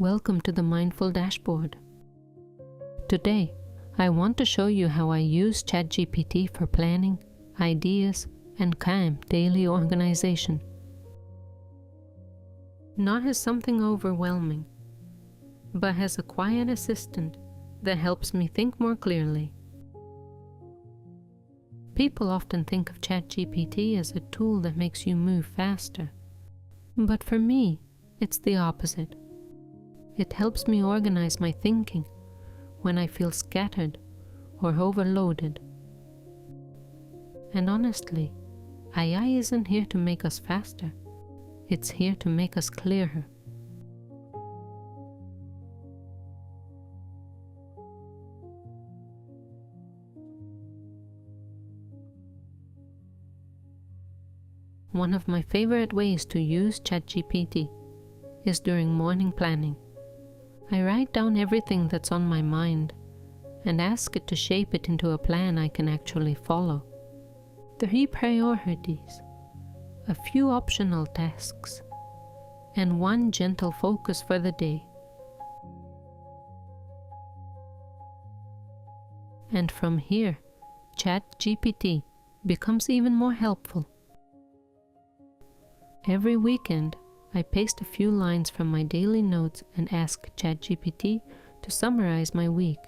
Welcome to the Mindful Dashboard. Today, I want to show you how I use ChatGPT for planning, ideas, and calm daily organization. Not as something overwhelming, but as a quiet assistant that helps me think more clearly. People often think of ChatGPT as a tool that makes you move faster. But for me, it's the opposite. It helps me organize my thinking when I feel scattered or overloaded. And honestly, AI isn't here to make us faster. It's here to make us clearer. One of my favorite ways to use ChatGPT is during morning planning. I write down everything that's on my mind and ask it to shape it into a plan I can actually follow. 3 priorities, a few optional tasks, and 1 gentle focus for the day. And from here, ChatGPT becomes even more helpful. Every weekend, I paste a few lines from my daily notes and ask ChatGPT to summarize my week.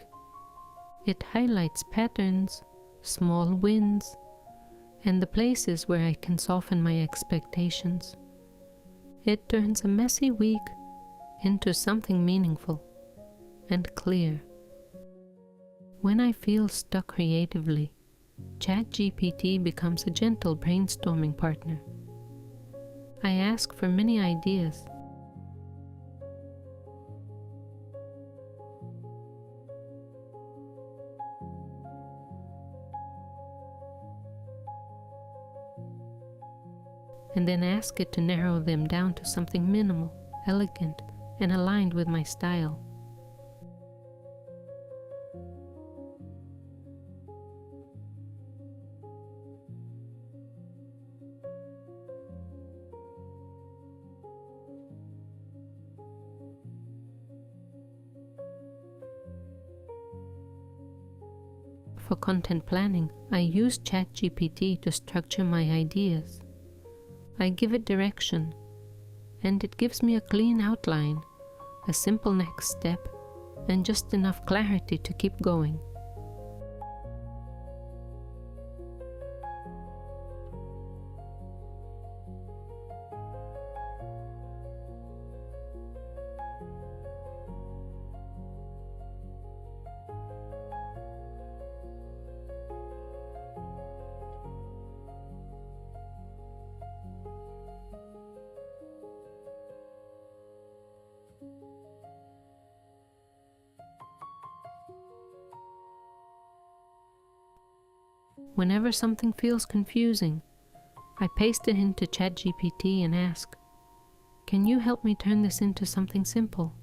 It highlights patterns, small wins, and the places where I can soften my expectations. It turns a messy week into something meaningful and clear. When I feel stuck creatively, ChatGPT becomes a gentle brainstorming partner. I ask for many ideas. And then ask it to narrow them down to something minimal, elegant, and aligned with my style. For content planning, I use ChatGPT to structure my ideas. I give it direction, and it gives me a clean outline, a simple next step, and just enough clarity to keep going. Whenever something feels confusing, I paste it into ChatGPT and ask, "Can you help me turn this into something simple?"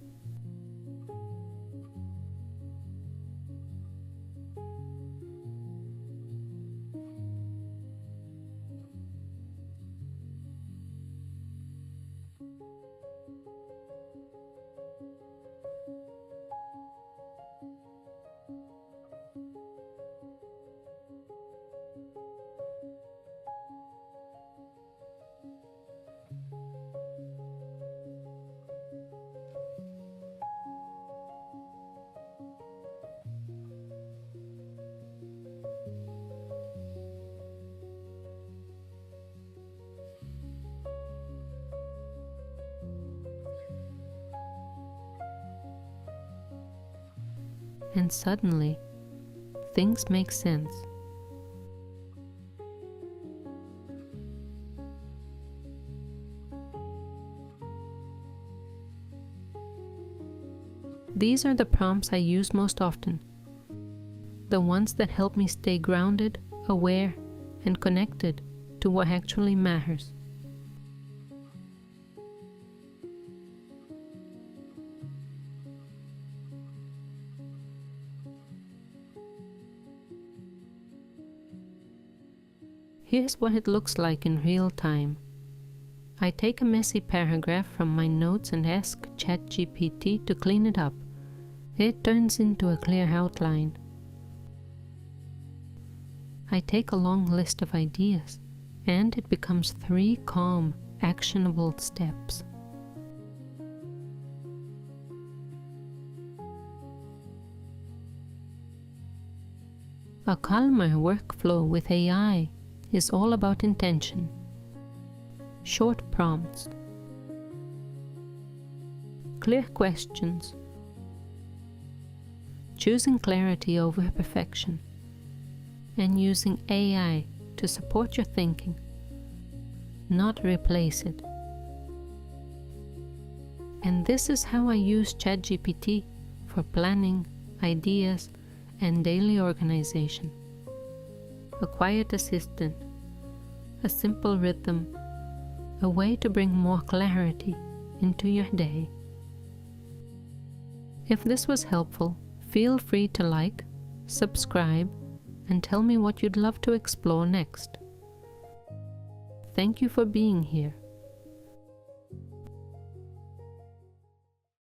And suddenly, things make sense. These are the prompts I use most often, the ones that help me stay grounded, aware, and connected to what actually matters. Here's what it looks like in real time. I take a messy paragraph from my notes and ask ChatGPT to clean it up. It turns into a clear outline. I take a long list of ideas, and it becomes 3 calm, actionable steps. A calmer workflow with AI is all about intention. Short prompts, clear questions, choosing clarity over perfection, and using AI to support your thinking, not replace it. And this is how I use ChatGPT for planning, ideas, and daily organization. A quiet assistant, a simple rhythm, a way to bring more clarity into your day. If this was helpful, feel free to like, subscribe, and tell me what you'd love to explore next. Thank you for being here.